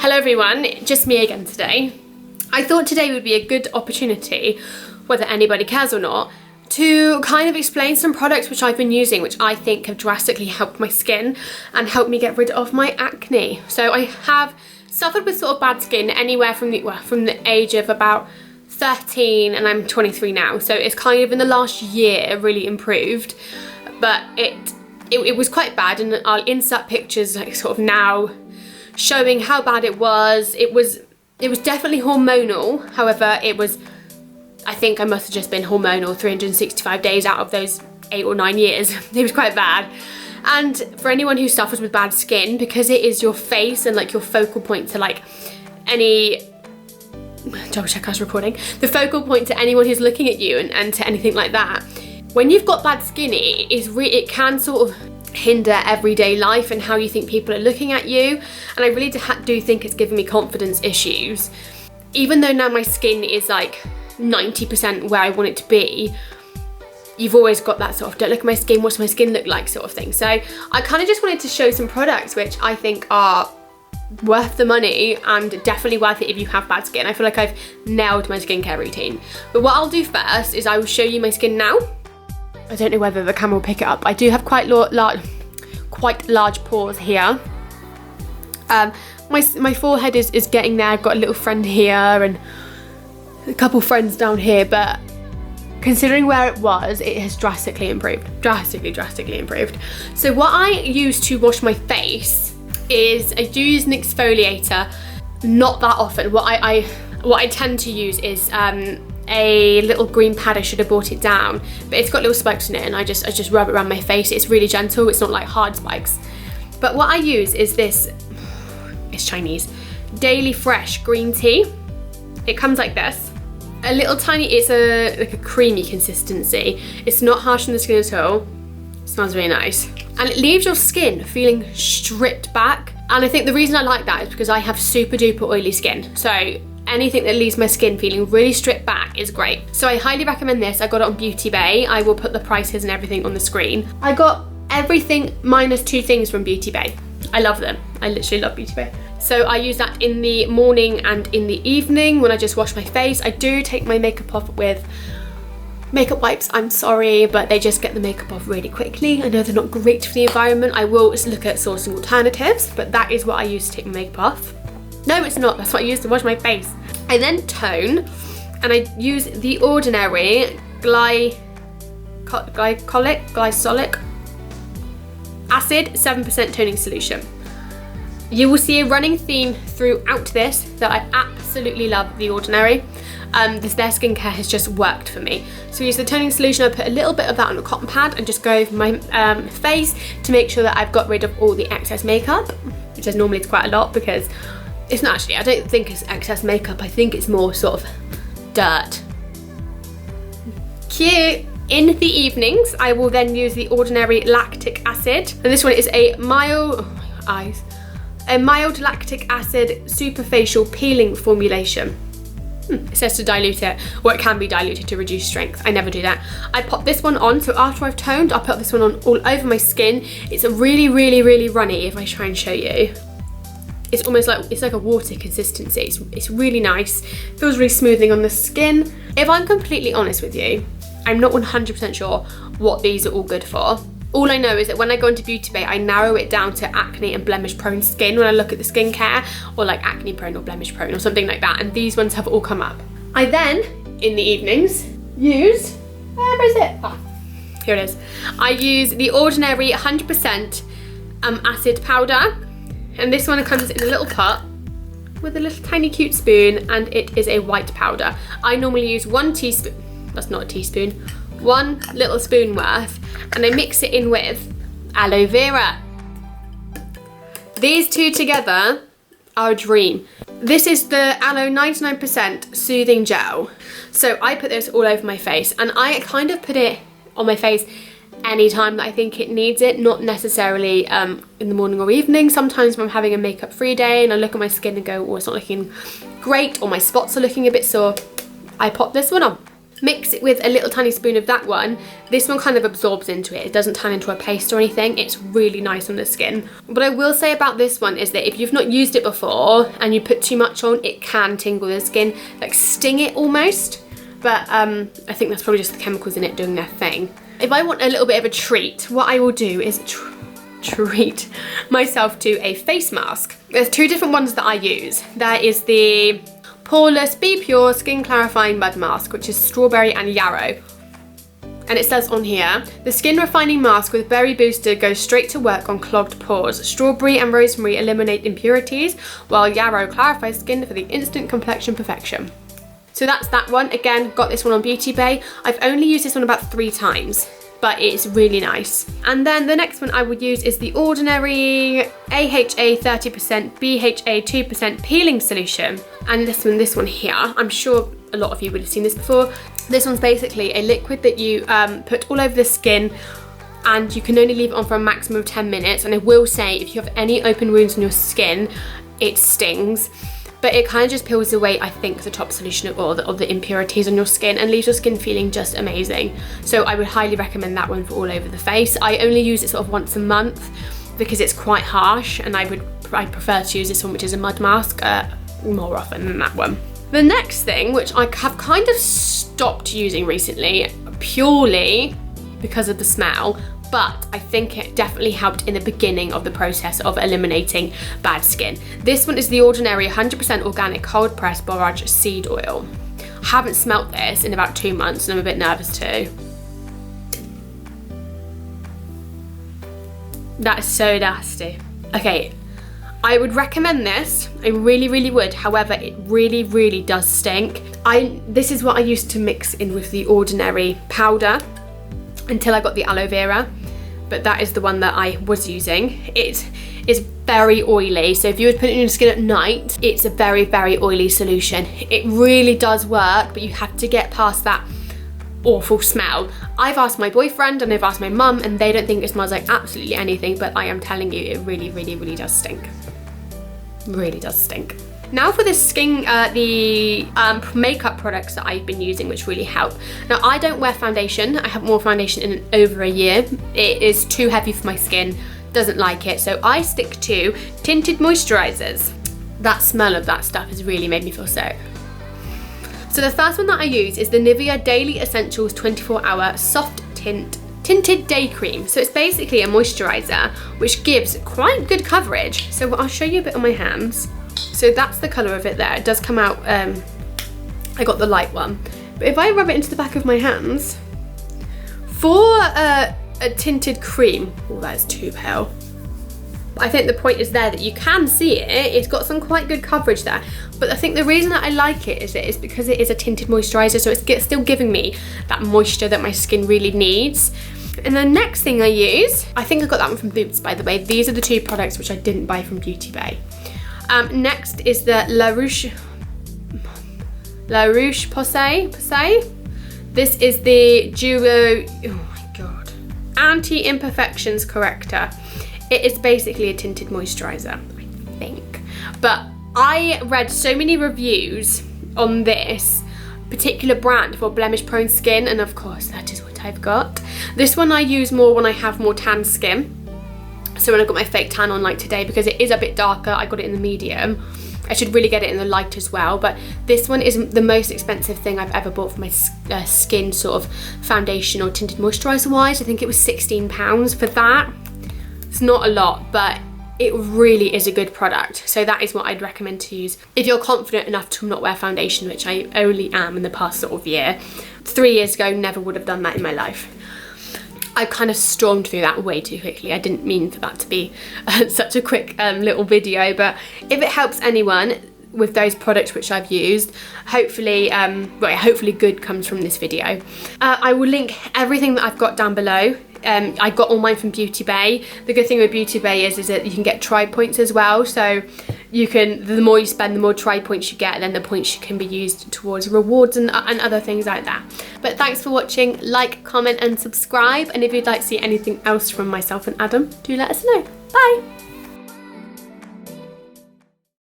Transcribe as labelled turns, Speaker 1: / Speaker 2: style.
Speaker 1: Hello everyone, just me again today. I thought today would be a good opportunity, whether anybody cares or not, to kind of explain some products which I've been using which I think have drastically helped my skin and helped me get rid of my acne. So I have suffered with sort of bad skin anywhere from the age of about 13 and I'm 23 now. So it's kind of in the last year really improved, but it was quite bad, and I'll insert pictures like sort of now showing how bad it was. It was definitely hormonal. However, I think I must have just been hormonal 365 days out of those 8 or 9 years. It was quite bad. And for anyone who suffers with bad skin, because it is your face and like your focal point to like any, double check I was recording, the focal point to anyone who's looking at you and to anything like that. When you've got bad skin, it can sort of hinder everyday life and how you think people are looking at you. And I really do think it's given me confidence issues. Even though now my skin is like 90% where I want it to be, you've always got that sort of, don't look at my skin, what's my skin look like sort of thing. So I kind of just wanted to show some products which I think are worth the money and definitely worth it if you have bad skin. I feel like I've nailed my skincare routine. But what I'll do first is I will show you my skin now. I don't know whether the camera will pick it up. I do have quite large pores here. My forehead is getting there. I've got a little friend here and a couple friends down here, but considering where it was, it has drastically improved. Drastically improved. So what I use to wash my face is I do use an exfoliator, not that often. What I tend to use is a little green pad. I should have brought it down, but it's got little spikes in it, and I just rub it around my face. It's really gentle. It's not like hard spikes. But what I use is this, it's Chinese, Daily Fresh green tea. It comes like this. A little tiny, it's like a creamy consistency. It's not harsh on the skin at all. It smells really nice. And it leaves your skin feeling stripped back. And I think the reason I like that is because I have super duper oily skin. So anything that leaves my skin feeling really stripped back is great. So I highly recommend this. I got it on Beauty Bay. I will put the prices and everything on the screen. I got everything minus 2 things from Beauty Bay. I love them. I literally love Beauty Bay. So I use that in the morning and in the evening when I just wash my face. I do take my makeup off with makeup wipes, I'm sorry, but they just get the makeup off really quickly. I know they're not great for the environment. I will look at sourcing alternatives, but that is what I use to take my makeup off. No, it's not. That's what I use to wash my face. I then tone, and I use the Ordinary glycolic acid 7% toning solution. You will see a running theme throughout this that I absolutely love the Ordinary. Their skincare has just worked for me. So I use the toning solution. I put a little bit of that on a cotton pad and just go over my face to make sure that I've got rid of all the excess makeup, which is normally quite a lot because it's not actually, I don't think it's excess makeup. I think it's more sort of dirt. Cute. In the evenings, I will then use the Ordinary lactic acid. And this one is a mild lactic acid superfacial peeling formulation. It says to dilute it, or it can be diluted to reduce strength. I never do that. I pop this one on, so after I've toned, I'll put this one on all over my skin. It's a really runny, if I try and show you. It's almost like, it's like a water consistency. It's really nice. Feels really smoothing on the skin. If I'm completely honest with you, I'm not 100% sure what these are all good for. All I know is that when I go into Beauty Bay, I narrow it down to acne and blemish prone skin when I look at the skincare, or like acne prone or blemish prone or something like that, and these ones have all come up. I then, in the evenings, use, where is it? Ah, here it is. I use the Ordinary 100% acid powder, and this one comes in a little pot with a little tiny cute spoon, and it is a white powder. I normally use 1 teaspoon, that's not a teaspoon, 1 little spoon worth, and I mix it in with aloe vera. These two together are a dream. This is the Aloe 99% Soothing Gel. So I put this all over my face, and I kind of put it on my face anytime that I think it needs it, not necessarily in the morning or evening. Sometimes when I'm having a makeup free day and I look at my skin and go, oh, it's not looking great, or my spots are looking a bit sore, I pop this one on. Mix it with a little tiny spoon of that one. This one kind of absorbs into it. It doesn't turn into a paste or anything. It's really nice on the skin. What I will say about this one is that if you've not used it before and you put too much on, it can tingle the skin, like sting it almost. But I think that's probably just the chemicals in it doing their thing. If I want a little bit of a treat, what I will do is treat myself to a face mask. There's two different ones that I use. There is the Poreless Be Pure Skin Clarifying Mud Mask, which is strawberry and yarrow. And it says on here, the skin refining mask with berry booster goes straight to work on clogged pores. Strawberry and rosemary eliminate impurities, while yarrow clarifies skin for the instant complexion perfection. So that's that one. Again, got this one on Beauty Bay. I've only used this one about 3 times, but it's really nice. And then the next one I would use is the Ordinary AHA 30%, BHA 2% peeling solution. And this one here, I'm sure a lot of you would have seen this before. This one's basically a liquid that you put all over the skin, and you can only leave it on for a maximum of 10 minutes. And I will say, if you have any open wounds on your skin, it stings. But it kind of just peels away, I think, the top solution of all the impurities on your skin and leaves your skin feeling just amazing. So I would highly recommend that one for all over the face. I only use it sort of once a month because it's quite harsh, and I prefer to use this one, which is a mud mask, more often than that one. The next thing, which I have kind of stopped using recently, purely because of the smell, but I think it definitely helped in the beginning of the process of eliminating bad skin. This one is the Ordinary 100% organic cold pressed borage seed oil. I haven't smelt this in about 2 months and I'm a bit nervous too. That is so nasty. Okay, I would recommend this. I really, really would. However, it really, really does stink. This is what I used to mix in with the Ordinary powder until I got the aloe vera, but that is the one that I was using. It is very oily, so if you would put it in your skin at night, it's a very, very oily solution. It really does work, but you have to get past that awful smell. I've asked my boyfriend and I've asked my mum, and they don't think it smells like absolutely anything, but I am telling you, it really, really, really does stink. Really does stink. Now for the makeup products that I've been using, which really help. Now, I don't wear foundation. I haven't worn foundation in over a year. It is too heavy for my skin, doesn't like it. So I stick to tinted moisturizers. That smell of that stuff has really made me feel sick. So the first one that I use is the Nivea Daily Essentials 24-Hour Soft Tinted Day Cream. So it's basically a moisturizer which gives quite good coverage. So I'll show you a bit on my hands. So that's the colour of it there. It does come out, I got the light one. But if I rub it into the back of my hands, for a tinted cream, oh, that is too pale. I think the point is there that you can see it. It's got some quite good coverage there. But I think the reason that I like it is because it is a tinted moisturiser, so it's still giving me that moisture that my skin really needs. And the next thing I use, I think I got that one from Boots, by the way. These are the 2 products which I didn't buy from Beauty Bay. Next is the La Roche-Posay. This is the Duo, oh my god, Anti-Imperfections Corrector. It is basically a tinted moisturiser, I think. But I read so many reviews on this particular brand for blemish prone skin, and of course that is what I've got. This one I use more when I have more tan skin. So when I got my fake tan on like today, because it is a bit darker, I got it in the medium. I should really get it in the light as well, but this one is the most expensive thing I've ever bought for my skin, sort of foundation or tinted moisturiser wise. I think it was £16 for that. It's not a lot, but it really is a good product. So that is what I'd recommend to use if you're confident enough to not wear foundation, which I only am in the past sort of year. 3 years ago, never would have done that in my life. I kind of stormed through that way too quickly. I didn't mean for that to be such a quick little video, but if it helps anyone with those products which I've used, hopefully, hopefully good comes from this video. I will link everything that I've got down below. I got all mine from Beauty Bay. The good thing with Beauty Bay is that you can get tri points as well. So you can, the more you spend, the more tri points you get, and then the points can be used towards rewards and other things like that. But thanks for watching. Like, comment and subscribe. And if you'd like to see anything else from myself and Adam, do let us know. Bye.